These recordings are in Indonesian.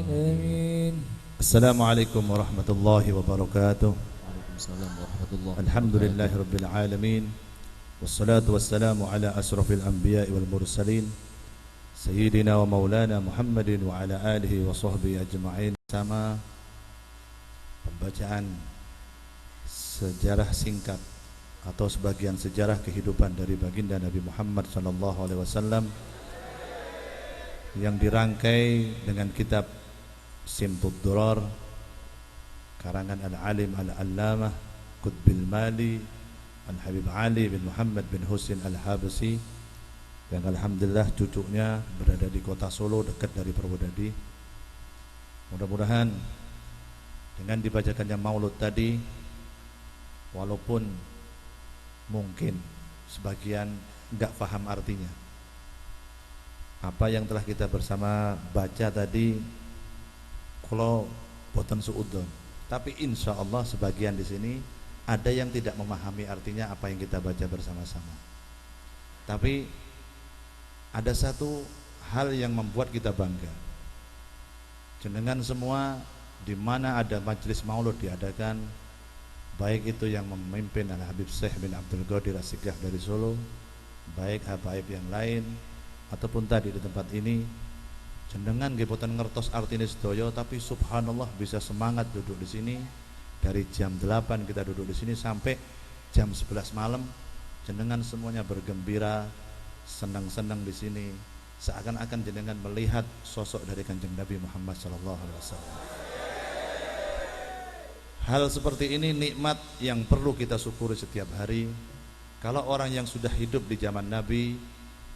آمين. Assalamualaikum warahmatullahi wabarakatuh. Waalaikumsalam warahmatullahi Alhamdulillahi wabarakatuh. rabbil alamin. Wassalatu wassalamu ala asrafil anbiya'i wal mursalin Sayyidina wa maulana Muhammadin wa ala alihi wa sahbihi ajma'in. Sama pembacaan sejarah singkat atau sebagian sejarah kehidupan dari baginda Nabi Muhammad sallallahu alaihi wasallam yang dirangkai dengan kitab Simtud Durar karangan Al-Alim Al-Allamah Qutbil Mali Al-Habib Ali bin Muhammad bin Husin Al-Habasi yang alhamdulillah cucunya berada di kota Solo dekat dari Purwodadi. Mudah-mudahan dengan dibacakannya maulud tadi, walaupun mungkin sebagian enggak paham artinya apa yang telah kita bersama baca tadi, kalau boten suudon, tapi insya Allah sebagian di sini ada yang tidak memahami artinya apa yang kita baca bersama-sama. Tapi ada satu hal yang membuat kita bangga. Jenengan semua di mana ada majelis maulud diadakan, baik itu yang memimpin Al-Habib Syekh bin Abdul Qadir As-Sigaf dari Solo, baik habaib yang lain, ataupun tadi di tempat ini, jenengan nggih boten ngertos artine sedaya, tapi subhanallah bisa semangat duduk di sini dari jam 8 kita duduk di sini sampai jam 11 malam. Jenengan semuanya bergembira, senang-senang di sini, seakan-akan jenengan melihat sosok dari Kanjeng Nabi Muhammad sallallahu alaihi wasallam. Hal seperti ini nikmat yang perlu kita syukuri setiap hari. Kalau orang yang sudah hidup di zaman Nabi,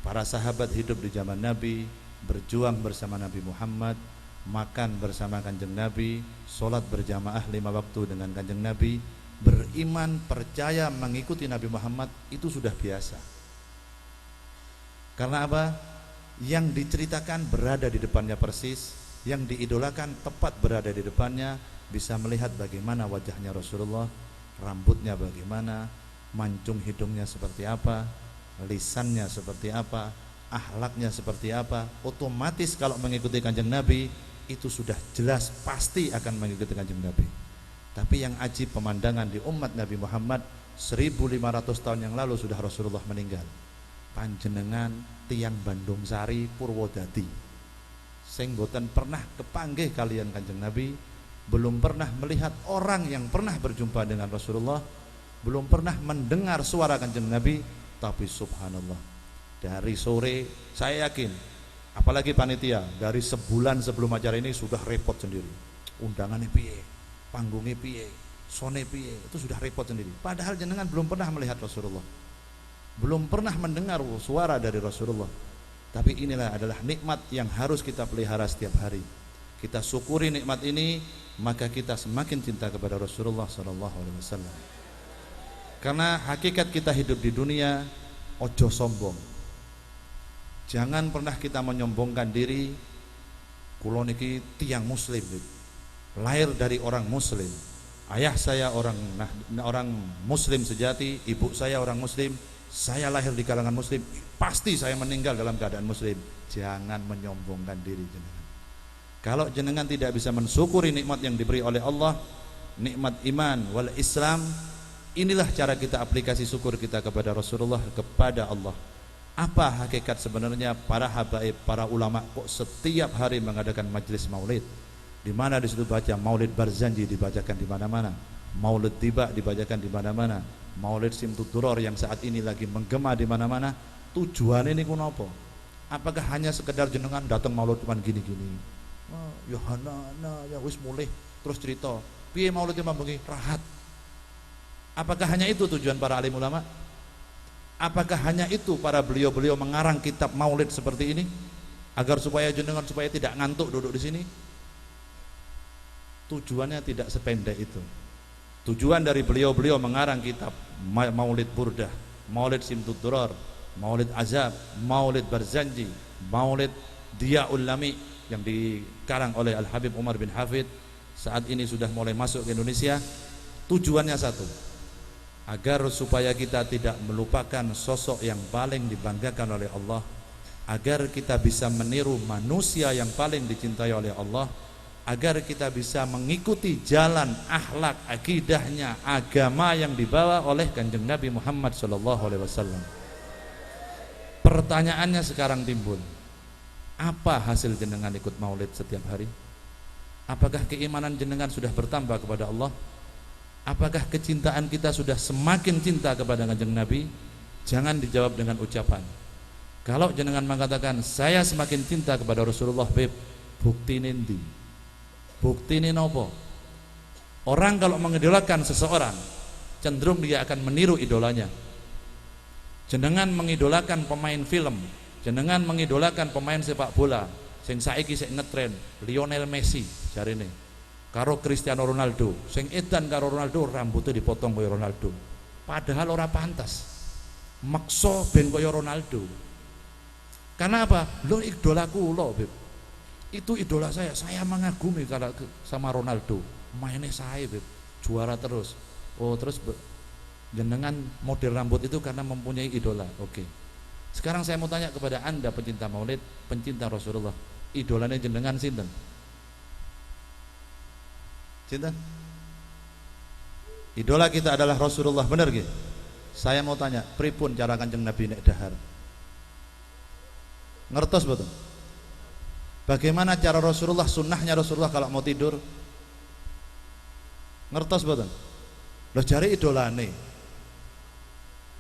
para sahabat hidup di zaman Nabi, berjuang bersama Nabi Muhammad, makan bersama Kanjeng Nabi, sholat berjamaah 5 waktu dengan Kanjeng Nabi, beriman, percaya, mengikuti Nabi Muhammad, itu sudah biasa. Karena apa? Yang diceritakan berada di depannya persis, yang diidolakan tepat berada di depannya, bisa melihat bagaimana wajahnya Rasulullah, rambutnya bagaimana, mancung hidungnya seperti apa, lisannya seperti apa, akhlaknya seperti apa. Otomatis kalau mengikuti Kanjeng Nabi itu sudah jelas pasti akan mengikuti Kanjeng Nabi. Tapi yang ajib pemandangan di umat Nabi Muhammad 1500 tahun yang lalu sudah Rasulullah meninggal. Panjenengan tiang Bandung Sari Purwodadi sing boten pernah kepanggih kalian Kanjeng Nabi, belum pernah melihat orang yang pernah berjumpa dengan Rasulullah, belum pernah mendengar suara Kanjeng Nabi, tapi subhanallah dari sore saya yakin, apalagi panitia dari sebulan sebelum acara ini sudah repot sendiri, undangannya piye, panggungnya piye, sone piye, itu sudah repot sendiri. Padahal jenengan belum pernah melihat Rasulullah, belum pernah mendengar suara dari Rasulullah. Tapi inilah adalah nikmat yang harus kita pelihara setiap hari. Kita syukuri nikmat ini, maka kita semakin cinta kepada Rasulullah SAW. Karena hakikat kita hidup di dunia, ojo sombong. Jangan pernah kita menyombongkan diri. Kulo niki tiang muslim, lahir dari orang muslim. Ayah saya orang muslim sejati, ibu saya orang muslim. Saya lahir di kalangan muslim, pasti saya meninggal dalam keadaan muslim. Jangan menyombongkan diri jenengan. Kalau jenengan tidak bisa mensyukuri nikmat yang diberi oleh Allah, nikmat iman wal Islam, inilah cara kita aplikasi syukur kita kepada Rasulullah, kepada Allah. Apa hakikat sebenarnya para habaib, para ulama kok setiap hari mengadakan majelis maulid, di mana di situ baca Maulid Barzanji dibacakan di mana-mana, Maulid Tiba dibacakan di mana-mana, Maulid Simtud Durar yang saat ini lagi menggema di mana-mana. Tujuannya ini kunopo? Apakah hanya sekedar jenengan datang maulid cuman gini-gini? Ya hana ya wis mulih terus cerita piye maulid mambengi rahat. Apakah hanya itu tujuan para alim ulama? Apakah hanya itu para beliau-beliau mengarang kitab maulid seperti ini agar supaya jenengan supaya tidak ngantuk duduk di sini? Tujuannya tidak sependek itu. Tujuan dari beliau-beliau mengarang kitab Maulid Burdah, Maulid Simtud Durar, Maulid Azab, Maulid Barzanji, Maulid Diyaul Lami yang dikarang oleh Al-Habib Umar bin Hafid, saat ini sudah mulai masuk ke Indonesia. Tujuannya satu, agar supaya kita tidak melupakan sosok yang paling dibanggakan oleh Allah, agar kita bisa meniru manusia yang paling dicintai oleh Allah, agar kita bisa mengikuti jalan akhlak, akidahnya, agama yang dibawa oleh Kanjeng Nabi Muhammad SAW. Pertanyaannya sekarang timbul, apa hasil jenengan ikut maulid setiap hari? Apakah keimanan jenengan sudah bertambah kepada Allah? Apakah kecintaan kita sudah semakin cinta kepada Kanjeng Nabi? Jangan dijawab dengan ucapan. Kalau jenengan mengatakan saya semakin cinta kepada Rasulullah, beb, bukti nendi? Bukti ini nopo? Orang kalau mengidolakan seseorang, cenderung dia akan meniru idolanya. Jenengan mengidolakan pemain film, jenengan mengidolakan pemain sepak bola, sing saiki sing ngetren Lionel Messi jarine, karo Cristiano Ronaldo, sing edan karo Ronaldo rambutnya dipotong kaya Ronaldo. Padahal ora pantas. Maksa ben kaya Ronaldo. Karena apa? Lo idolaku lo, beb. Itu idola saya mengagumi kalau sama Ronaldo, mainnya saya, beb, juara terus. Oh, terus jenengan model rambut itu karena mempunyai idola. Oke. Sekarang saya mau tanya kepada Anda pencinta maulid, pencinta Rasulullah, idolanya jenengan sinten? Cinta? Idola kita adalah Rasulullah, benar nggih? Saya mau tanya, pripun cara Kanjeng Nabi nek dahar? Ngertos betul? Bagaimana cara Rasulullah, sunnahnya Rasulullah kalau mau tidur? Ngertos betul? Loh jare idolane.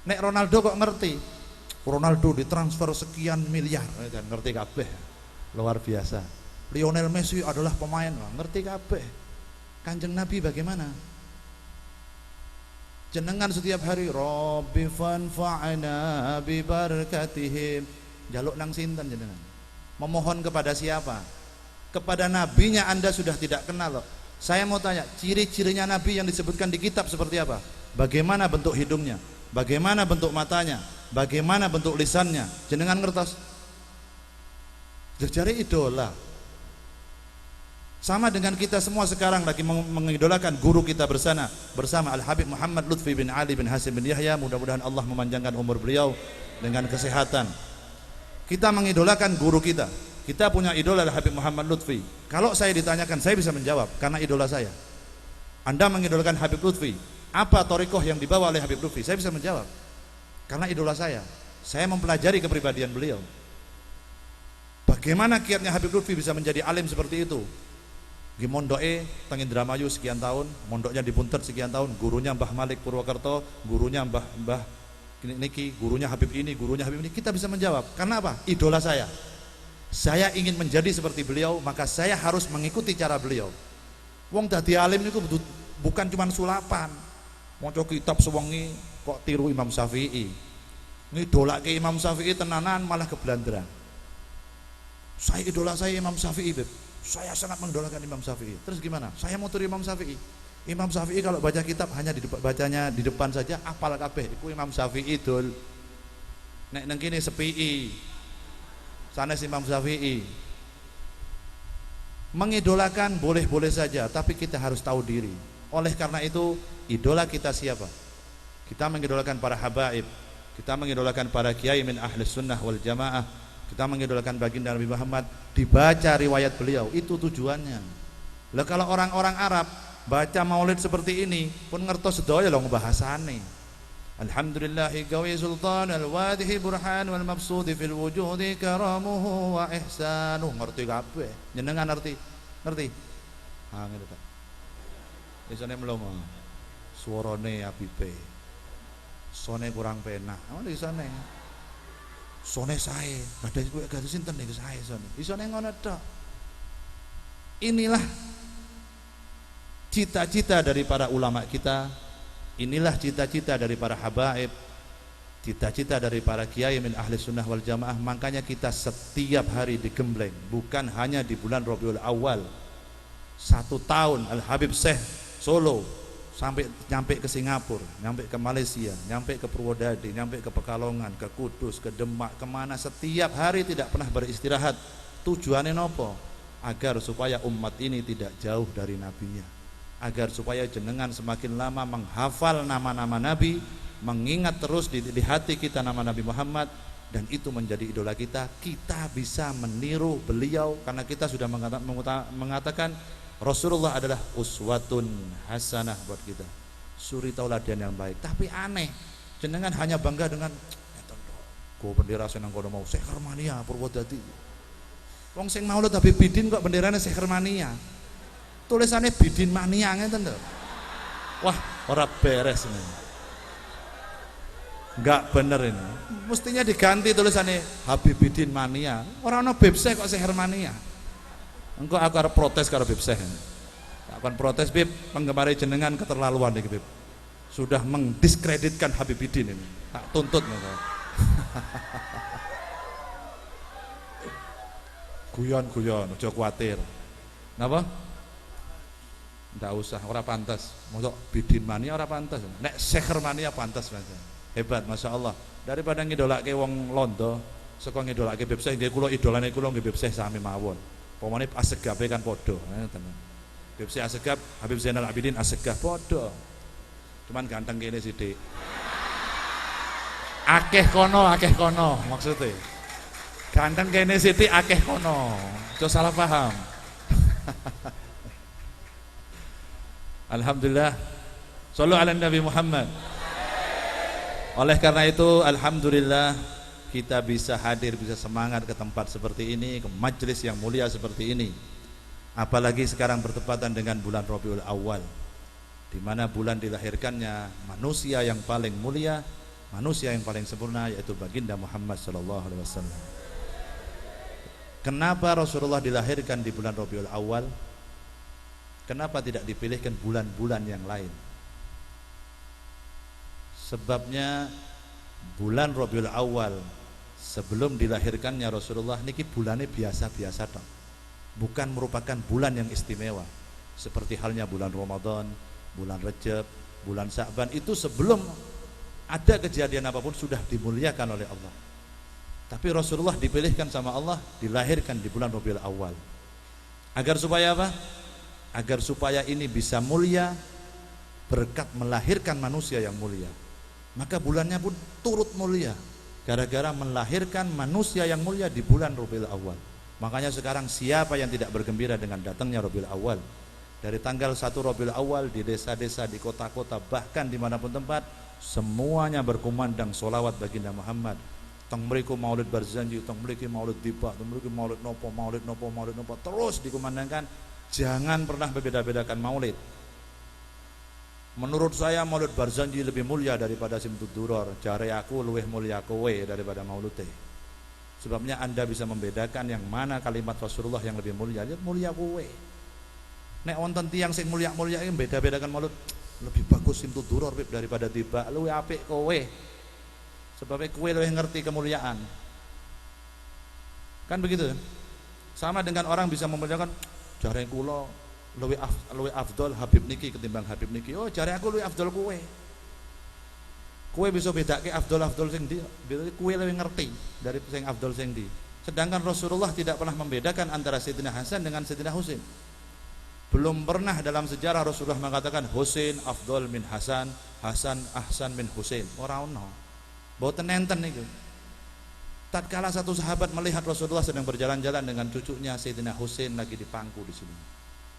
Nek Ronaldo kok ngerti? Ronaldo ditransfer sekian miliar, kan ngerti kabeh. Luar biasa. Lionel Messi adalah pemain, ngerti kabeh. Kanjeng Nabi bagaimana? Jenengan setiap hari Rabbi fanfa'na bi barakatihim. Jaluk nang sinten jenengan? Memohon kepada siapa? Kepada nabinya Anda sudah tidak kenal loh. Saya mau tanya, ciri-cirinya Nabi yang disebutkan di kitab seperti apa? Bagaimana bentuk hidungnya? Bagaimana bentuk matanya? Bagaimana bentuk lisannya? Jenengan ngertos? Jari idola. Sama dengan kita semua sekarang lagi mengidolakan guru kita bersama Al-Habib Muhammad Lutfi bin Ali bin Hasim bin Yahya. Mudah-mudahan Allah memanjangkan umur beliau dengan kesehatan. Kita mengidolakan guru kita. Kita punya idola Habib Muhammad Lutfi. Kalau saya ditanyakan, saya bisa menjawab karena idola saya. Anda mengidolakan Habib Lutfi, apa thariqah yang dibawa oleh Habib Lutfi? Saya bisa menjawab karena idola saya. Saya mempelajari kepribadian beliau. Bagaimana kiatnya Habib Lutfi bisa menjadi alim seperti itu? Di mondoke teng Indramayu sekian tahun, mondoknya di Puntet sekian tahun, gurunya Mbah Malik Purwokerto, gurunya Mbah niki, gurunya Habib ini, gurunya Habib ini. Kita bisa menjawab karena apa? Idola saya. Saya ingin menjadi seperti beliau, maka saya harus mengikuti cara beliau. Wong dadi alim niku bukan cuma sulapan, maca kitab sewengi kok tiru Imam Syafi'i. Ngidolake Imam Syafi'i tenanan malah kebelanderan. Saya idola saya Imam Syafi'i, Beb. Saya sangat mendolakan Imam Syafi'i. Terus gimana? Saya mau tiru Imam Syafi'i. Imam Syafi'i kalau baca kitab hanya bacanya di depan saja, apal kabeh. Iku Imam Syafi'i dul. Nek nang kene sepi'i. Sanes Imam Syafi'i. Mengidolakan boleh-boleh saja, tapi kita harus tahu diri. Oleh karena itu, idola kita siapa? Kita mengidolakan para habaib. Kita mengidolakan para kiai min ahli sunnah wal jamaah. Kita mengidolakan baginda Nabi Muhammad. Dibaca riwayat beliau, itu tujuannya. Lah kalau orang-orang Arab baca maulid seperti ini pun ngertos sedaya lho bahasane. Alhamdulillahi gawi sultan al-wadihi burhan wal mabsudi fil wujudi karamuhu wa ihsanuh. Ngerti kabeh. Jenengan ngerti? Ngerti? Ha ngene ta. Isane mlomo. Suarane apipe. Sone kurang penak. Ono isane. Sone sae. Gadah sinten iki sae sone. Isane ngono tok. Inilah cita-cita dari para ulama kita, inilah cita-cita dari para habaib, cita-cita dari para kiai min ahli sunnah wal jamaah. Makanya kita setiap hari digembleng, bukan hanya di bulan Rabiul Awal. 1 tahun Al-Habib Syekh Solo sampai nyampe ke Singapura, nyampe ke Malaysia, nyampe ke Purwodadi, nyampe ke Pekalongan, ke Kudus, ke Demak, kemana setiap hari tidak pernah beristirahat. Tujuannya nopo? Agar supaya umat ini tidak jauh dari nabinya, agar supaya jenengan semakin lama menghafal nama-nama Nabi, mengingat terus di hati kita nama Nabi Muhammad, dan itu menjadi idola kita, kita bisa meniru beliau karena kita sudah mengatakan Rasulullah adalah uswatun hasanah buat kita, suri tauladan yang baik. Tapi aneh, jenengan hanya bangga dengan go bendera senang kono mau Sekermania Purwodadi. Wong sing maulud Habib Bidin kok benderane Sekermania. Tulisannya Bidin Mania ngeten lho. Wah, ora beres ini. Enggak bener ini. Mestinya diganti tulisannya Habib Bidin Mania. Orang ono Bebseh kok Sehermania. Engko aku arep protes karo Bebseh. Akan protes Bib, penggemar jenengan keterlaluan iki Bib. Sudah mendiskreditkan Habib Bidin ini. Tak tuntut ngono. Guyon-guyon, aja kuwatir. Napa? Ndak usah, ora pantas. Mosok Bidin Mania ora pantas. Nek Sehermania pantas Mas. Hebat, masya Allah. Daripada ngidolake wong Londo, saka ngidolake Bebseh, nggih kula idolane kula nggih Bebseh sami mawon. Pomane asegape kan padha, tenan. Bebseh asegap, Habib Zainal Abidin asegap padha. Cuman ganteng kene sithik. Akeh kono maksudnya. Ganteng kene sithik akeh kono. Aja salah paham. Alhamdulillah. Shallu ala Nabi Muhammad. Oleh karena itu alhamdulillah kita bisa hadir, bisa semangat ke tempat seperti ini, ke majelis yang mulia seperti ini. Apalagi sekarang bertepatan dengan bulan Rabiul Awal, di mana bulan dilahirkannya manusia yang paling mulia, manusia yang paling sempurna, yaitu baginda Muhammad sallallahu alaihi wasallam. Kenapa Rasulullah dilahirkan di bulan Rabiul Awal? Kenapa tidak dipilihkan bulan-bulan yang lain? Sebabnya bulan Rabiul Awal sebelum dilahirkannya Rasulullah niki bulannya biasa-biasa tok. Bukan merupakan bulan yang istimewa. Seperti halnya bulan Ramadan, bulan Rajab, bulan Sya'ban, itu sebelum ada kejadian apapun sudah dimuliakan oleh Allah. Tapi Rasulullah dipilihkan sama Allah, dilahirkan di bulan Rabiul Awal. Agar supaya apa? Agar supaya ini bisa mulia berkat melahirkan manusia yang mulia. Maka bulannya pun turut mulia gara-gara melahirkan manusia yang mulia di bulan Rabiul Awal. Makanya sekarang siapa yang tidak bergembira dengan datangnya Rabiul Awal? Dari tanggal 1 Rabiul Awal di desa-desa, di kota-kota, bahkan dimanapun tempat, semuanya berkumandang sholawat baginda Muhammad. Tong mriku maulid Barzanji, tong mriki maulid Tiba, tong mriki maulid nopo, terus dikumandangkan. Jangan pernah berbeda-bedakan maulid. Menurut saya maulid Barzanji lebih mulia daripada Simtud Duror. Jare aku luwih mulia kowe daripada maulute. Sebabnya Anda bisa membedakan yang mana kalimat Rasulullah yang lebih mulia. Lihat mulia kowe. Nek wonten tiyang sing mulia-mulia iki beda-bedakan maulid, lebih bagus Simtud Duror daripada Tiba, luwih apik kowe. Sebabnya kowe luwih ngerti kemuliaan. Kan begitu? Sama dengan orang bisa memuliakan jare kula luwih afdol Habib niki ketimbang Habib niki. Oh, jare aku luwih afdol kowe. Kowe bisa bedake afdol sing ndi? Kowe luwih ngerti dari sing afdol sing ndi. Sedangkan Rasulullah tidak pernah membedakan antara Sayyidina Hasan dengan Sayyidina Husain. Belum pernah dalam sejarah Rasulullah mengatakan Husain afdol min Hasan, Hasan ahsan min Husain. Ora ono. Mboten enten niku. Tatkala satu sahabat melihat Rasulullah sedang berjalan-jalan dengan cucunya Sayyidina Husain lagi di pangku di sini.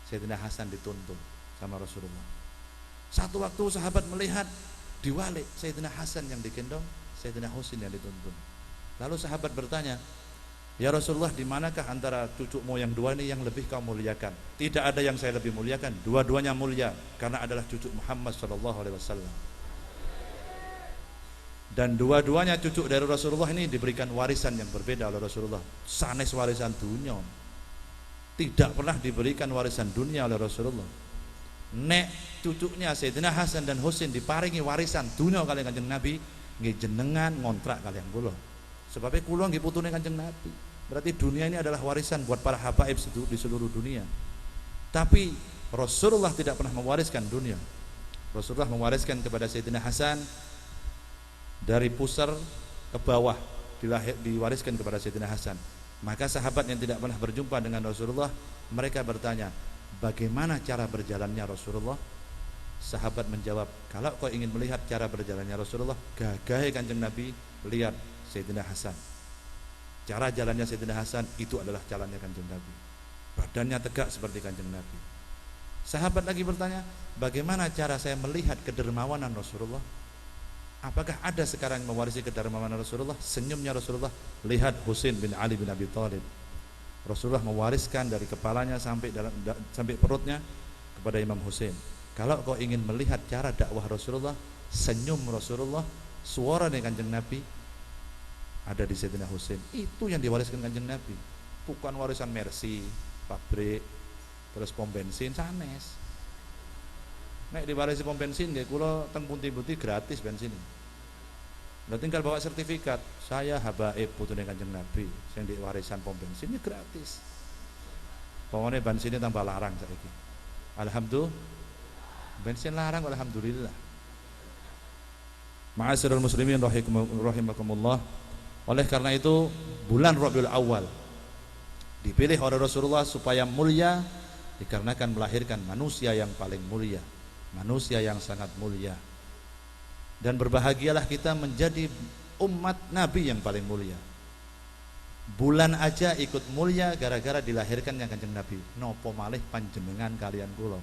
Sayyidina Hasan dituntun sama Rasulullah. Satu waktu sahabat melihat diwalik Sayyidina Hasan yang digendong, Sayyidina Husain yang dituntun. Lalu sahabat bertanya, "Ya Rasulullah, di manakah antara cucumu yang dua ini yang lebih kau muliakan?" Tidak ada yang saya lebih muliakan, dua-duanya mulia karena adalah cucu Muhammad sallallahu alaihi wasallam. Dan dua-duanya cucu dari Rasulullah ini diberikan warisan yang berbeda oleh Rasulullah. Sanes warisan dunia. Tidak pernah diberikan warisan dunia oleh Rasulullah. Nek cucunya Sayyidina Hasan dan Husain diparingi warisan dunia kalian Kanjeng Nabi, nggih jenengan ngontrak kalian kula. Sebabnya kula nggih putune Kanjeng Nabi. Berarti dunia ini adalah warisan buat para habaib di seluruh dunia. Tapi Rasulullah tidak pernah mewariskan dunia. Rasulullah mewariskan kepada Sayyidina Hasan dari pusar ke bawah, diwariskan kepada Sayyidina Hasan. Maka sahabat yang tidak pernah berjumpa dengan Rasulullah, mereka bertanya, bagaimana cara berjalannya Rasulullah? Sahabat menjawab, kalau kau ingin melihat cara berjalannya Rasulullah, gagahi Kanjeng Nabi, lihat Sayyidina Hasan. Cara jalannya Sayyidina Hasan itu adalah jalannya Kanjeng Nabi. Badannya tegak seperti Kanjeng Nabi. Sahabat lagi bertanya, bagaimana cara saya melihat kedermawanan Rasulullah? Apakah ada sekarang yang mewarisi kedermawanan Rasulullah? Senyumnya Rasulullah. Lihat Husain bin Ali bin Abi Thalib. Rasulullah mewariskan dari kepalanya sampai perutnya kepada Imam Husain. Kalau kau ingin melihat cara dakwah Rasulullah, senyum Rasulullah, suara dari Kanjeng Nabi, ada di Sayyidina Husain. Itu yang diwariskan Kanjeng Nabi. Bukan warisan Mercy, pabrik, terus pom bensin sanes. Nek diwarisi pom bensin nggih kula teng pundi-pundi gratis bensin. Lah tinggal bawa sertifikat, saya habaib putune Kanjeng Nabi sing diwarisan pom bensin ini gratis. Pokoknya bensinnya tambah larang saiki. Alhamdulillah. Bensin larang alhamdulillah. Ma'asyiral muslimin rahimakumullah. Oleh karena itu bulan Rabiul Awal dipilih oleh Rasulullah supaya mulia dikarenakan melahirkan manusia yang paling mulia, manusia yang sangat mulia. Dan berbahagialah kita menjadi umat Nabi yang paling mulia. Bulan aja ikut mulia gara-gara dilahirkannya Kanjeng Nabi. Nopo malih panjenengan kalian kula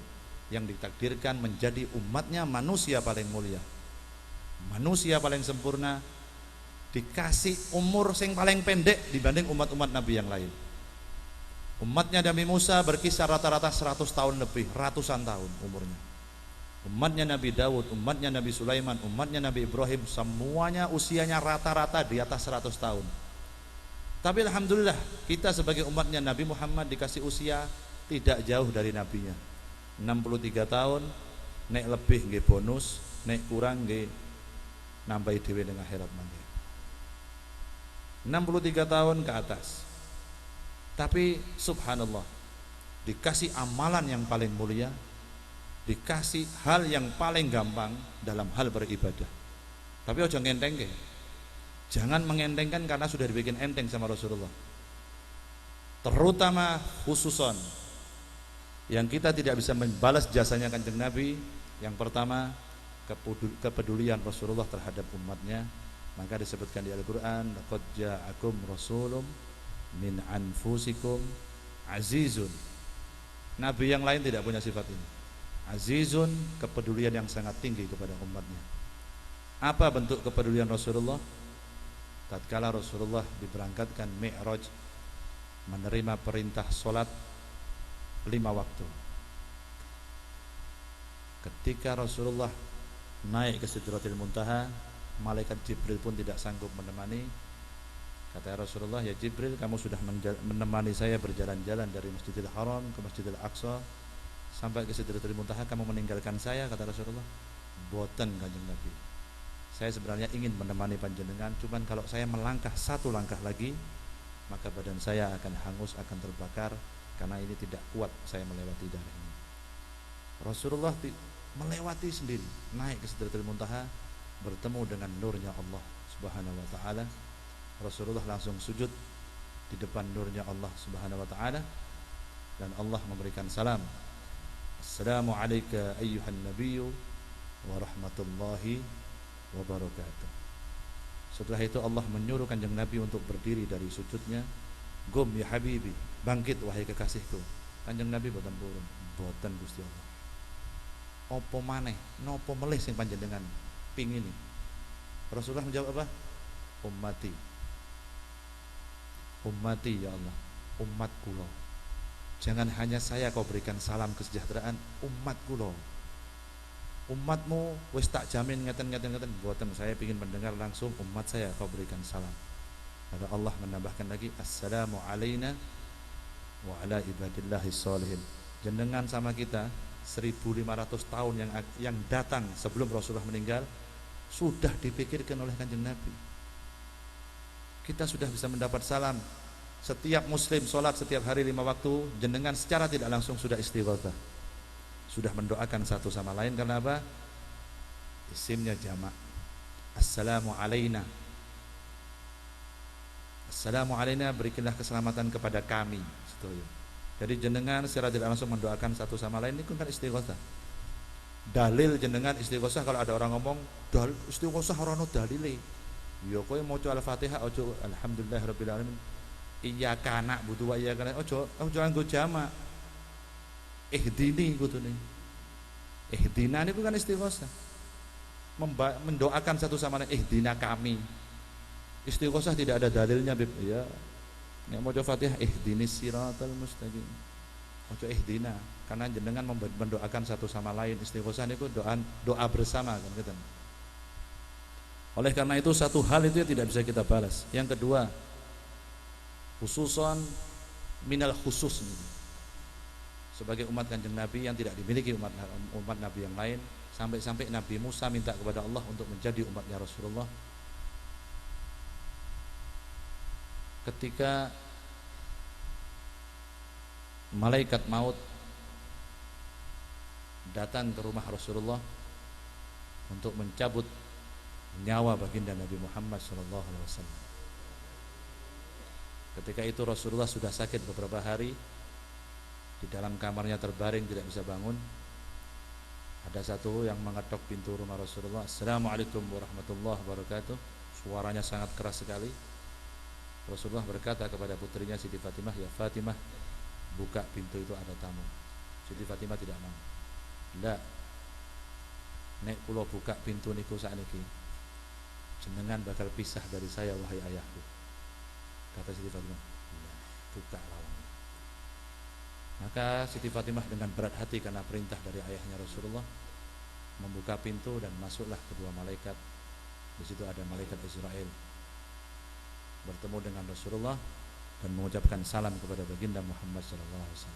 yang ditakdirkan menjadi umatnya manusia paling mulia, manusia paling sempurna, dikasih umur sing paling pendek dibanding umat-umat Nabi yang lain. Umatnya Nabi Musa berkisar rata-rata 100 tahun lebih, ratusan tahun umurnya. Umatnya Nabi Daud, umatnya Nabi Sulaiman, umatnya Nabi Ibrahim, semuanya usianya rata-rata di atas 100 tahun. Tapi alhamdulillah kita sebagai umatnya Nabi Muhammad dikasih usia tidak jauh dari nabinya. 63 tahun, nek lebih nggih bonus, nek kurang nggih nambahi dhewe ning akhirat mangke. 63 tahun ke atas. Tapi subhanallah, dikasih amalan yang paling mulia, dikasih hal yang paling gampang dalam hal beribadah. Tapi ojo ngenteng ke. Jangan mengentengkan karena sudah dibikin enteng sama Rasulullah. Terutama khususon yang kita tidak bisa membalas jasanya Kanjeng Nabi. Yang pertama, kepedulian Rasulullah terhadap umatnya. Maka disebutkan di Al-Quran, laqad ja'akum rasulun min anfusikum azizun. Nabi yang lain tidak punya sifat ini. Azizun, kepedulian yang sangat tinggi kepada umatnya. Apa bentuk kepedulian Rasulullah? Tatkala Rasulullah diberangkatkan Mi'raj, menerima perintah solat 5 waktu. Ketika Rasulullah naik ke Sidratil Muntaha, malaikat Jibril pun tidak sanggup menemani. Kata Rasulullah, ya Jibril, kamu sudah menemani saya berjalan-jalan dari Masjidil Haram ke Masjidil Aqsa sampai ke Sidratul Muntaha, kamu meninggalkan saya. Kata Rasulullah, boten Kanjeng Nabi, saya sebenarnya ingin menemani panjenengan, cuman kalau saya melangkah 1 langkah lagi maka badan saya akan hangus, akan terbakar, karena ini tidak kuat saya melewati daerah ini. Rasulullah melewati sendiri, naik ke Sidratul Muntaha, bertemu dengan nurnya Allah Subhanahu wa taala. Rasulullah langsung sujud di depan nurnya Allah Subhanahu wa taala dan Allah memberikan salam. Assalamu alayka ayyuhan nabiyyu wa rahmatullahi wa barakatuh. Setelah itu Allah menyuruh Kanjeng Nabi untuk berdiri dari sujudnya. Gum ya habibi, bangkit wahai kekasihku. Kanjeng Nabi boten purun, boten Gusti Allah. Apa maneh, napa melih sing panjenengan pingini? Rasulullah menjawab apa? Ummati. Ummati ya Allah, umat kula. Jangan hanya saya kau berikan salam kesejahteraan, umat kula. Umatmu wis tak jamin ngeten boten, saya ingin mendengar langsung umat saya kau berikan salam. Lalu Allah menambahkan lagi, assalamu alaina wa ala ibadillahis sholihin. Jenengan sama kita 1500 tahun yang datang sebelum Rasulullah meninggal sudah dipikirkan oleh Kanjeng Nabi. Kita sudah bisa mendapat salam. Setiap muslim sholat setiap hari 5 waktu, jenengan secara tidak langsung sudah istighatsah, sudah mendoakan satu sama lain. Karena apa? Isimnya jamak. Assalamu alaina. Assalamu alaina, berikanlah keselamatan kepada kami. Jadi jenengan secara tidak langsung mendoakan satu sama lain, ini kan istighatsah. Dalil jenengan istighatsah, kalau ada orang ngomong istighatsah ora ono dalile, Ya kowe maca Al-Fatihah aja alhamdulillahirabbil alamin. Iyyaka na'budu wa iyyaka nasta'in. Aja nganggo jamak. Ihdini kudune. Ihdina niku kan istighosah. Mendoakan satu sama lain, ihdina kami. Istighosah tidak ada dalilnya, Bib. Ya. Nek maca Fatihah ihdinis siratal mustaqim. Ojo ihdina, karena jenengan mendoakan satu sama lain. Istighosah niku doa bersama kan gitu. Oleh karena itu satu hal itu tidak bisa kita balas. Yang kedua, khususon minal khusus, sebagai umat Kanjeng Nabi yang tidak dimiliki umat Nabi yang lain, sampai-sampai Nabi Musa minta kepada Allah untuk menjadi umatnya Rasulullah. Ketika malaikat maut datang ke rumah Rasulullah untuk mencabut nyawa baginda Nabi Muhammad SAW. Ketika itu Rasulullah sudah sakit beberapa hari, di dalam kamarnya terbaring tidak bisa bangun. Ada satu yang mengetok pintu rumah Rasulullah. Assalamualaikum warahmatullahi wabarakatuh. Suaranya sangat keras sekali. Rasulullah berkata kepada putrinya Siti Fatimah, ya Fatimah, buka pintu, itu ada tamu. Siti Fatimah tidak mau. Ndak, nek kula buka pintu niku sakniki, jenengan bakal pisah dari saya wahai ayahku. Kata Siti Fatimah, ya, buka lawang. Maka Siti Fatimah dengan berat hati karena perintah dari ayahnya Rasulullah membuka pintu dan masuklah kedua malaikat. Di situ ada malaikat Israel bertemu dengan Rasulullah dan mengucapkan salam kepada baginda Muhammad SAW.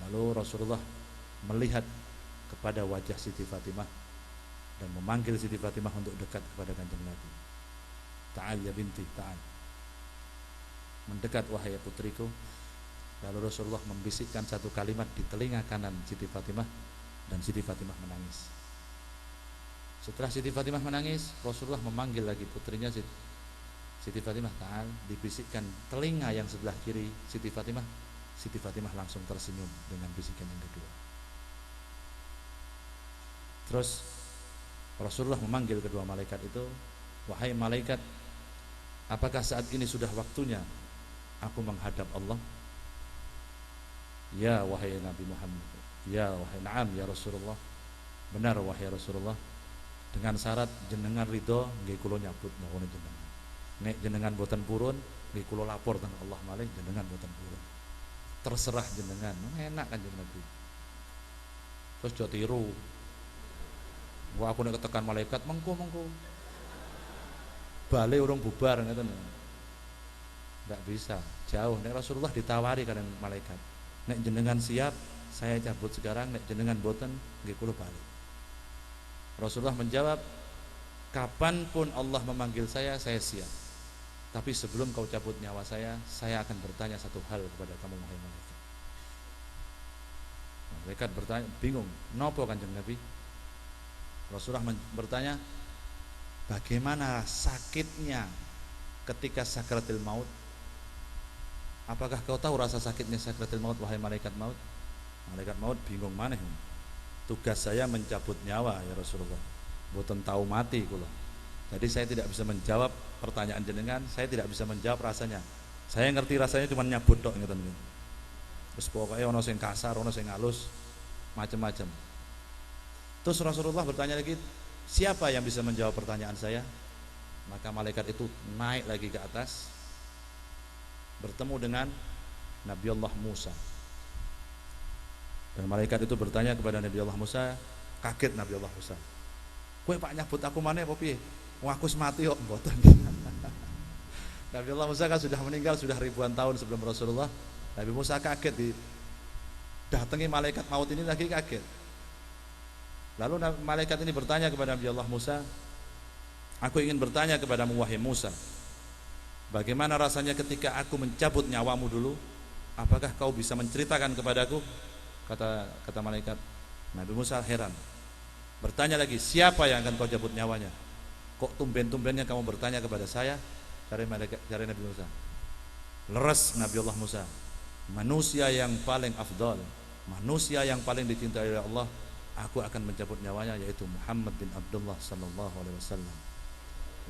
Lalu Rasulullah melihat kepada wajah Siti Fatimah dan memanggil Siti Fatimah untuk dekat kepada Kanjeng Nabi. Ta'al ya binti, ta'al. Mendekat wahai putriku. Lalu Rasulullah membisikkan satu kalimat di telinga kanan Siti Fatimah dan Siti Fatimah menangis. Setelah Siti Fatimah menangis, Rasulullah memanggil lagi putrinya Siti Fatimah, ta'al, dibisikkan telinga yang sebelah kiri Siti Fatimah. Siti Fatimah langsung tersenyum dengan bisikan yang kedua. Terus Rasulullah memanggil kedua malaikat itu, wahai malaikat, apakah saat ini sudah waktunya aku menghadap Allah? Ya wahai Nabi Muhammad. Ya wahai na'am ya Rasulullah. Benar wahai Rasulullah. Dengan syarat jenengan ridho nggih kula nyabut nuwun jenengan. Nek jenengan boten purun nggih kula lapor teng Allah malih jenengan boten purun. Terserah jenengan. Enak kan jenengan Nabi. Terus jo tiru. Wah aku nek ketekan malaikat mengko. Bale urung bubar ngoten. Enggak bisa. Jauh. Nek Rasulullah ditawari kadang malaikat. Nek jenengan siap saya cabut sekarang, nek jenengan boten nggih kula balik. Rasulullah menjawab, kapanpun Allah memanggil saya siap. Tapi sebelum kau cabut nyawa saya akan bertanya satu hal kepada kamu wahai malaikat. Malaikat bertanya, bingung, nopo Kanjeng Nabi? Rasulullah bertanya, bagaimana sakitnya ketika sakratil maut? Apakah kau tahu rasa sakitnya sakratil maut wahai malaikat maut? Malaikat maut bingung maneh. Tugas saya mencabut nyawa ya Rasulullah. Boten tahu mati kula. Jadi saya tidak bisa menjawab pertanyaan jenengan, saya tidak bisa menjawab rasanya. Saya ngerti rasanya cuma nyabut tok ngeten niku. Terus pokoknya ono sing kasar, ono sing halus, macam-macam. Terus Rasulullah bertanya lagi, siapa yang bisa menjawab pertanyaan saya? Maka malaikat itu naik lagi ke atas, bertemu dengan Nabi Allah Musa. Dan malaikat itu bertanya kepada Nabi Allah Musa, kaget Nabi Allah Musa. Kowe Pak nyabut aku maneh apa piye? Wong aku mati kok mboten. Nabi Allah Musa kan sudah meninggal sudah ribuan tahun sebelum Rasulullah. Nabi Musa kaget datangi malaikat maut ini lagi kaget. Lalu malaikat ini bertanya kepada Nabi Allah Musa, aku ingin bertanya kepadamu wahai Musa, bagaimana rasanya ketika aku mencabut nyawamu dulu? Apakah kau bisa menceritakan kepadaku? Kata malaikat. Nabi Musa heran. Bertanya lagi, siapa yang akan kau cabut nyawanya? Kok tumben-tumbennya kamu bertanya kepada saya? Cari Nabi Musa. Leres Nabi Allah Musa. Manusia yang paling afdal, manusia yang paling dicintai oleh Allah aku akan mencabut nyawanya, yaitu Muhammad bin Abdullah sallallahu alaihi wasallam.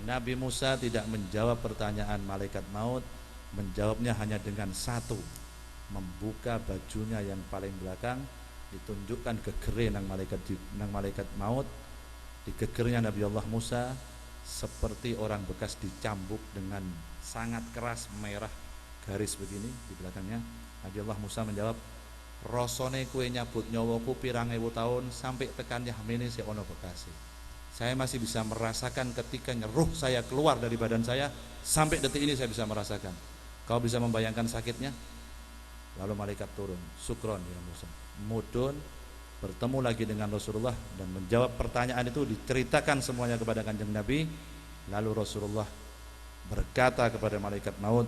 Nabi Musa tidak menjawab pertanyaan malaikat maut, menjawabnya hanya dengan satu, membuka bajunya yang paling belakang, ditunjukkan gegere nang malaikat maut. Di gegernya Nabi Allah Musa seperti orang bekas dicambuk dengan sangat keras, merah garis begini di belakangnya. Nabi Allah Musa menjawab, rasane kowe nyabut nyawaku pirang ewu tahun sampai tekan yahmene si ono bekasi. Saya masih bisa merasakan ketika ruh saya keluar dari badan saya, sampai detik ini saya bisa merasakan. Kau bisa membayangkan sakitnya? Lalu malaikat turun, sukron ya Musa, mudun, bertemu lagi dengan Rasulullah dan menjawab pertanyaan itu, diceritakan semuanya kepada Kanjeng Nabi. Lalu Rasulullah berkata kepada malaikat maut,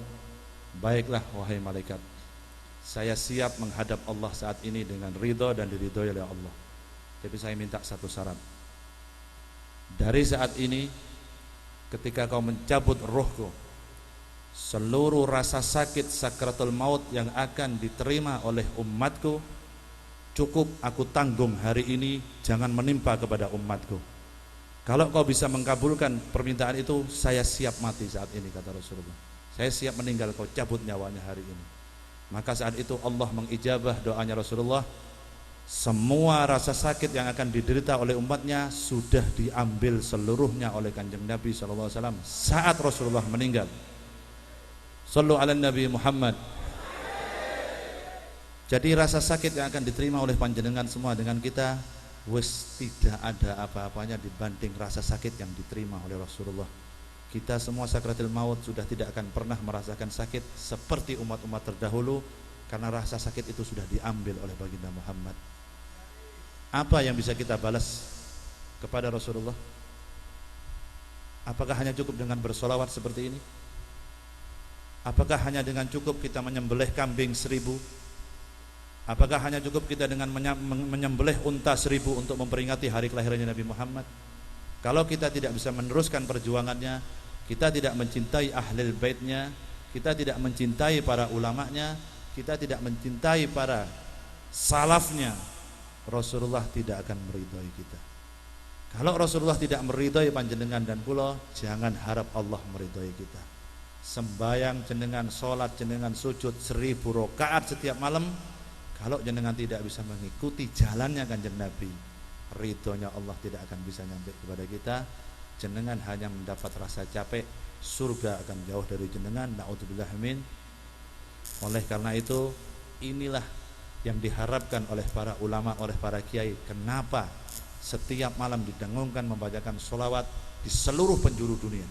baiklah wahai malaikat, saya siap menghadap Allah saat ini dengan ridho dan diridhoi oleh Allah. Tapi saya minta satu syarat. Dari saat ini ketika kau mencabut rohku, seluruh rasa sakit sakratul maut yang akan diterima oleh umatku cukup aku tanggung hari ini, jangan menimpa kepada umatku. Kalau kau bisa mengabulkan permintaan itu, saya siap mati saat ini, kata Rasulullah. Saya siap meninggal, kau cabut nyawanya hari ini. Maka saat itu Allah mengijabah doanya Rasulullah. Semua rasa sakit yang akan diderita oleh umatnya sudah diambil seluruhnya oleh Kanjeng Nabi SAW saat Rasulullah meninggal. Sallu ala Nabi Muhammad. Jadi rasa sakit yang akan diterima oleh panjenengan semua dengan kita, wis tidak ada apa-apanya dibanding rasa sakit yang diterima oleh Rasulullah. Kita semua sakratul maut sudah tidak akan pernah merasakan sakit seperti umat-umat terdahulu, karena rasa sakit itu sudah diambil oleh baginda Muhammad. Apa yang bisa kita balas kepada Rasulullah? Apakah hanya cukup dengan bersolawat seperti ini? Apakah hanya dengan cukup kita menyembelih kambing 1000? Apakah hanya cukup kita dengan menyembelih unta 1000 untuk memperingati hari kelahirannya Nabi Muhammad? Kalau kita tidak bisa meneruskan perjuangannya, kita tidak mencintai ahlul baitnya, kita tidak mencintai para ulamanya, kita tidak mencintai para salafnya, Rasulullah tidak akan meridhai kita. Kalau Rasulullah tidak meridhai panjenengan dan kula, jangan harap Allah meridhai kita. Sembayang jenengan, sholat jenengan, sujud 1000 rakaat setiap malam, kalau jenengan tidak bisa mengikuti jalannya Kanjeng Nabi, ridhonya Allah tidak akan bisa nyampe kepada kita. Jenengan hanya mendapat rasa capek, surga akan jauh dari jenengan, naudzubillah min. Oleh karena itu, inilah yang diharapkan oleh para ulama, oleh para kiai. Kenapa setiap malam didengungkan membacakan sholawat di seluruh penjuru dunia?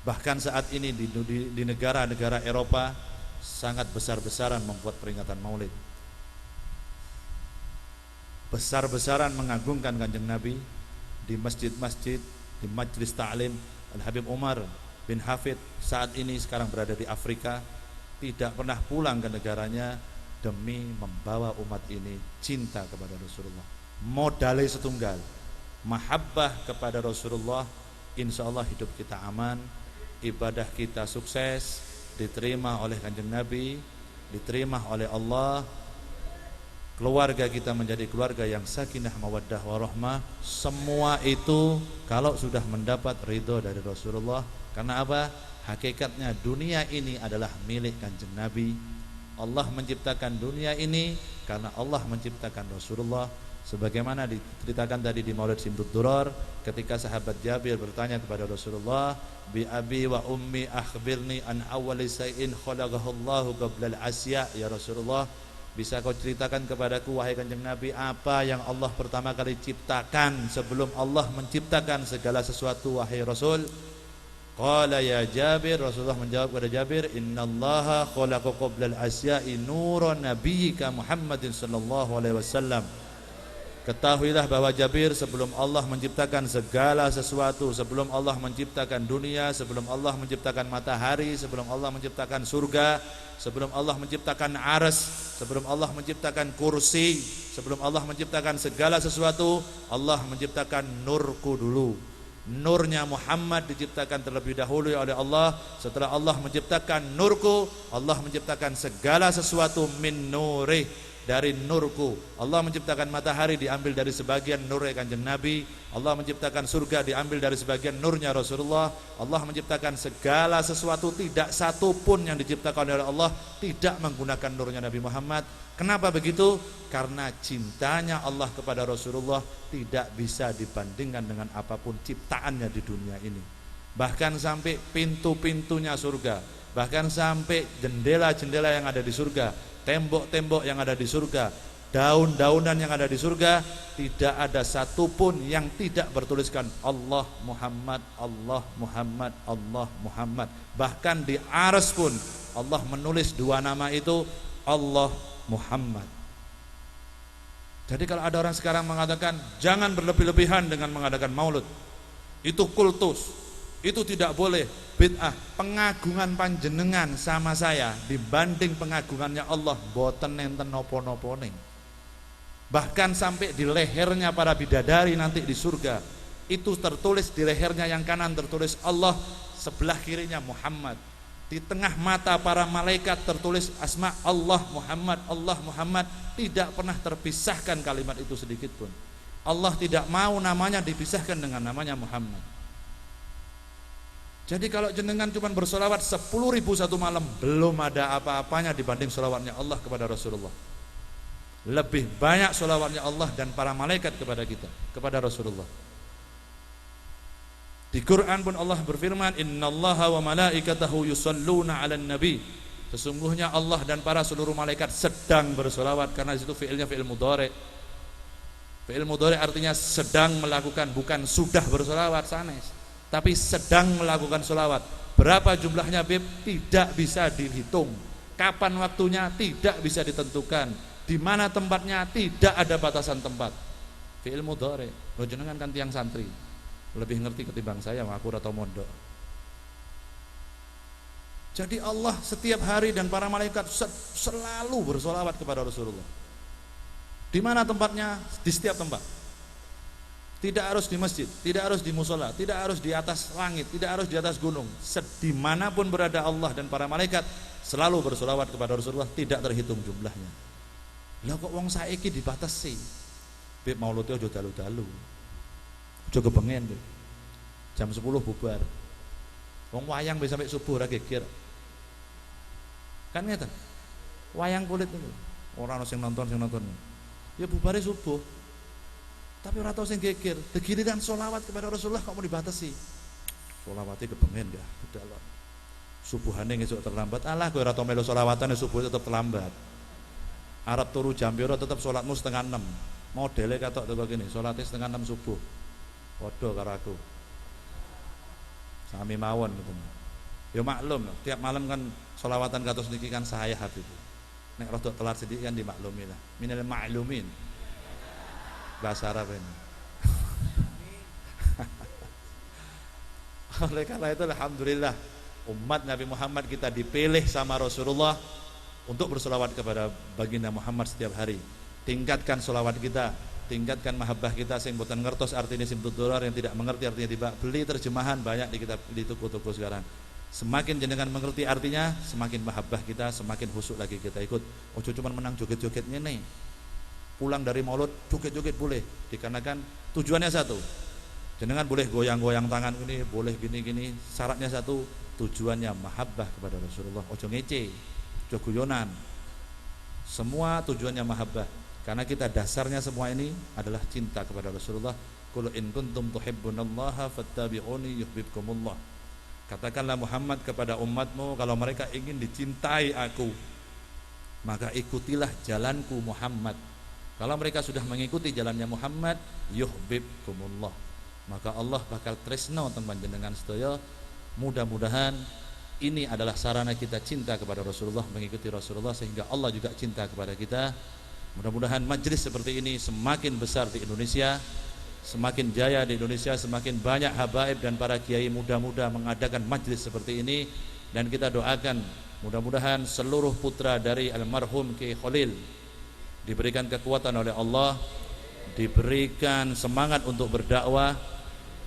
Bahkan saat ini di negara-negara Eropa sangat besar-besaran membuat peringatan maulid, besar-besaran mengagungkan Kanjeng Nabi di masjid-masjid, di majlis ta'lim. Al-Habib Umar bin Hafid saat ini sekarang berada di Afrika, tidak pernah pulang ke negaranya demi membawa umat ini cinta kepada Rasulullah. Modalnya setunggal, mahabbah kepada Rasulullah. Insya Allah hidup kita aman, ibadah kita sukses, diterima oleh Kanjeng Nabi, diterima oleh Allah. Keluarga kita menjadi keluarga yang sakinah mawaddah warahmah. Semua itu kalau sudah mendapat ridho dari Rasulullah. Karena apa? Hakikatnya dunia ini adalah milik Kanjeng Nabi. Allah menciptakan dunia ini karena Allah menciptakan Rasulullah. Sebagaimana diceritakan tadi di Maulid Simtud Durar, ketika sahabat Jabir bertanya kepada Rasulullah, bi abi wa ummi akhbirni an awwali shay'in khalaqahullahu qabla al-asya. Ya Rasulullah, bisa kau ceritakan kepadaku wahai Kanjeng Nabi, apa yang Allah pertama kali ciptakan sebelum Allah menciptakan segala sesuatu wahai Rasul? Qala ya Jabir, Rasulullah menjawab kepada Jabir, innallaha khalaqa qabla al-asya'i nuran nabiyyika Muhammadin sallallahu alaihi wasallam. Ketahuilah bahwa Jabir, sebelum Allah menciptakan segala sesuatu, sebelum Allah menciptakan dunia, sebelum Allah menciptakan matahari, sebelum Allah menciptakan surga, sebelum Allah menciptakan arsy, sebelum Allah menciptakan kursi, sebelum Allah menciptakan segala sesuatu, Allah menciptakan nurku dulu. Nurnya Muhammad diciptakan terlebih dahulu oleh Allah. Setelah Allah menciptakan nurku, Allah menciptakan segala sesuatu min nurih. dari nurku. Allah menciptakan matahari diambil dari sebagian nurnya Kanjeng Nabi. Allah menciptakan surga diambil dari sebagian nurnya Rasulullah. Allah menciptakan segala sesuatu, tidak satu pun yang diciptakan oleh Allah tidak menggunakan nurnya Nabi Muhammad. Kenapa begitu? Karena cintanya Allah kepada Rasulullah tidak bisa dibandingkan dengan apapun ciptaannya di dunia ini. Bahkan sampai pintu-pintunya surga, bahkan sampai jendela-jendela yang ada di surga, tembok-tembok yang ada di surga, daun-daunan yang ada di surga, tidak ada satupun yang tidak bertuliskan Allah Muhammad, Allah Muhammad, Allah Muhammad. Bahkan di arsy pun Allah menulis dua nama itu, Allah Muhammad. Jadi kalau ada orang sekarang mengatakan jangan berlebih-lebihan dengan mengadakan maulud, itu kultus, itu tidak boleh, bid'ah. Pengagungan panjenengan sama saya dibanding pengagungannya Allah boten nenten nopo-nopone. Bahkan sampai di lehernya para bidadari nanti di surga itu tertulis, di lehernya yang kanan tertulis Allah, sebelah kirinya Muhammad. Di tengah mata para malaikat tertulis asma Allah Muhammad, Allah Muhammad. Tidak pernah terpisahkan kalimat itu sedikit pun. Allah tidak mau namanya dipisahkan dengan namanya Muhammad. Jadi kalau jenengan cuma bersolawat 10.000 satu malam, belum ada apa-apanya dibanding solawatnya Allah kepada Rasulullah. Lebih banyak solawatnya Allah dan para malaikat kepada kita, kepada Rasulullah. Di Quran pun Allah berfirman, innallaha wa malaikatahu yusalluna 'alan nabi. Sesungguhnya Allah dan para seluruh malaikat sedang bersolawat, karena itu fi'ilnya fi'il mudhari. Fi'il mudhari artinya sedang melakukan, bukan sudah bersolawat sanes, tapi sedang melakukan solawat. Berapa jumlahnya Bib? Tidak bisa dihitung. Kapan waktunya? Tidak bisa ditentukan. Di mana tempatnya? Tidak ada batasan tempat. Fi'il mudhari. Lo jenengan kan tiang santri, lebih ngerti ketimbang saya, ngakur atau mondok. Jadi Allah setiap hari dan para malaikat selalu bersolawat kepada Rasulullah. Di mana tempatnya? Di setiap tempat. Tidak harus di masjid, tidak harus di musola, tidak harus di atas langit, tidak harus di atas gunung. Dimanapun berada Allah dan para malaikat selalu bersolawat kepada Rasulullah, tidak terhitung jumlahnya. Lah kok wong saiki dibatasi? Bib mauludnya aja dalu-dalu. Aja kepengen, Bib. Jam 10 bubar. Wong wayang bisa sampai subuh ora geger. Kan ngeten. Wayang kulit itu. Ora ono sing nonton. Ya bubare subuh. Tapi ora tau sing geger. Begiliran sholawat kepada Rasulullah kok mau dibatasi. Sholawatnya kepengen gak? Udah lah. Subuhane ngesuk terlambat. Alah kowe ora tau melu sholawatan subuh tetep terlambat. Arab turu jam piro tetep salatmu 5:30. Modele katok teko kene, salate 5:30 subuh. Padha karo aku. Sami mawon gitu. Ya maklum, tiap malam kan sholawatan kados niki kan saya Habib. Nek rada telat sedikit kan dimaklumi lah. Minal ma'lumin. Bahasa Arab ini. Oleh karena itu alhamdulillah umat Nabi Muhammad kita dipilih sama Rasulullah untuk bersolawat kepada baginda Muhammad setiap hari. Tingkatkan solawat kita, tingkatkan mahabbah kita sing boten ngertos artinya simtud dolar, yang tidak mengerti artinya tiba beli terjemahan banyak di kitab di toko-toko sekarang. Semakin jenengan mengerti artinya, semakin mahabbah kita, semakin khusyuk lagi kita ikut. Ojo cuma menang joget-joget ngene. Pulang dari maulud joget-joget boleh, dikarenakan tujuannya satu. Jenengan boleh goyang-goyang tangan ini, boleh gini-gini. Syaratnya satu, tujuannya mahabbah kepada Rasulullah. Ojo ngece, ojo guyonan. Semua tujuannya mahabbah. Karena kita dasarnya semua ini adalah cinta kepada Rasulullah. Qul in kuntum tuhibbunallaha fattabi'uni yuhibbukumullah. Katakanlah Muhammad kepada umatmu, kalau mereka ingin dicintai aku, maka ikutilah jalanku Muhammad. Kalau mereka sudah mengikuti jalannya Muhammad, yuhibbukumullah, maka Allah bakal tresno teng panjenengan sedaya. Mudah-mudahan ini adalah sarana kita cinta kepada Rasulullah, mengikuti Rasulullah, sehingga Allah juga cinta kepada kita. Mudah-mudahan majelis seperti ini semakin besar di Indonesia, semakin jaya di Indonesia, semakin banyak habaib dan para kiai muda-muda mengadakan majelis seperti ini. Dan kita doakan mudah-mudahan seluruh putra dari almarhum Kiai Khalil diberikan kekuatan oleh Allah, diberikan semangat untuk berdakwah,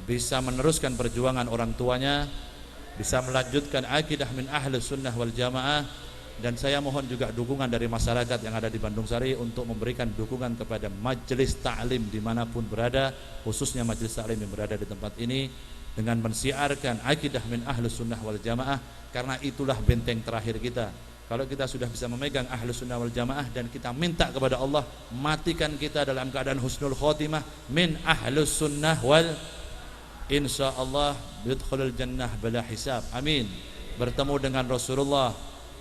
bisa meneruskan perjuangan orang tuanya, bisa melanjutkan akidah min ahli sunnah wal jamaah, Dan saya mohon juga dukungan dari masyarakat yang ada di Bandung Sari untuk memberikan dukungan kepada majelis ta'lim dimanapun berada, khususnya majelis ta'lim yang berada di tempat ini, dengan mensiarkan akidah min ahlus sunnah wal jamaah, karena itulah benteng terakhir kita. Kalau kita sudah bisa memegang ahlus sunnah wal jamaah dan kita minta kepada Allah, matikan kita dalam keadaan husnul khotimah min ahlus sunnah wal, insyaallah yudkhulul jannah bala hisab, amin. Bertemu dengan Rasulullah,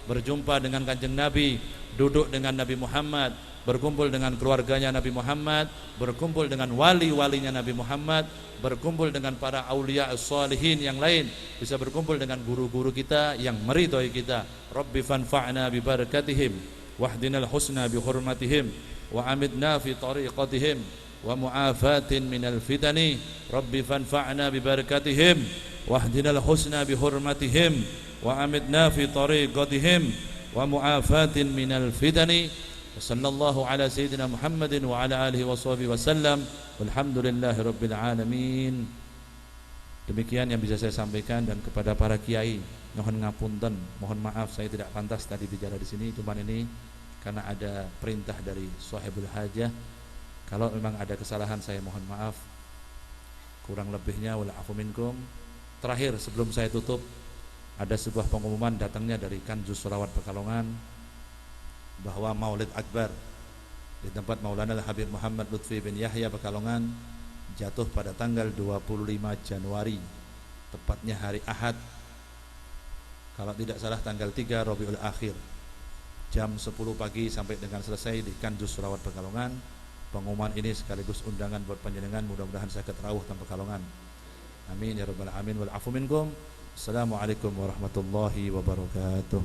berjumpa dengan kanjeng Nabi, duduk dengan Nabi Muhammad, berkumpul dengan keluarganya Nabi Muhammad, berkumpul dengan wali-walinya Nabi Muhammad, berkumpul dengan para aulia as-salihin yang lain, bisa berkumpul dengan guru-guru kita yang meridhai kita. Rabbi fanfa'na bi barakatihim wahdinal husna bi hurmatihim wa amidna fi tariqatihim wa mu'afatin minal fitani. Rabbi fanfa'na bi barakatihim wahdinal husna bi hurmatihim wa amitna fi tariqatihim wa mu'afatin minal fitani. Sallallahu ala sayyidina Muhammadin wa ala alihi wa sahbihi wasallam. Walhamdulillahi rabbil alamin. Demikian yang bisa saya sampaikan, dan kepada para kiai mohon ngapunten, mohon maaf saya tidak pantas tadi bicara di sini, cuman ini karena ada perintah dari sahibul hajah. Kalau memang ada kesalahan saya mohon maaf. Kurang lebihnya wal afu minkum. Terakhir sebelum saya tutup, ada sebuah pengumuman datangnya dari Kanjus Sholawat Pekalongan bahwa Maulid Akbar di tempat Maulana Habib Muhammad Lutfi bin Yahya Pekalongan jatuh pada tanggal 25 Januari, tepatnya hari Ahad, kalau tidak salah tanggal 3 Rabiul Akhir, jam 10 pagi sampai dengan selesai di Kanjus Sholawat Pekalongan. Pengumuman ini sekaligus undangan buat panjenengan, mudah-mudahan sakit rawuh tanpa Pekalongan, amin ya rabbal alamin. Wal afu minkum. Assalamualaikum warahmatullahi wabarakatuh.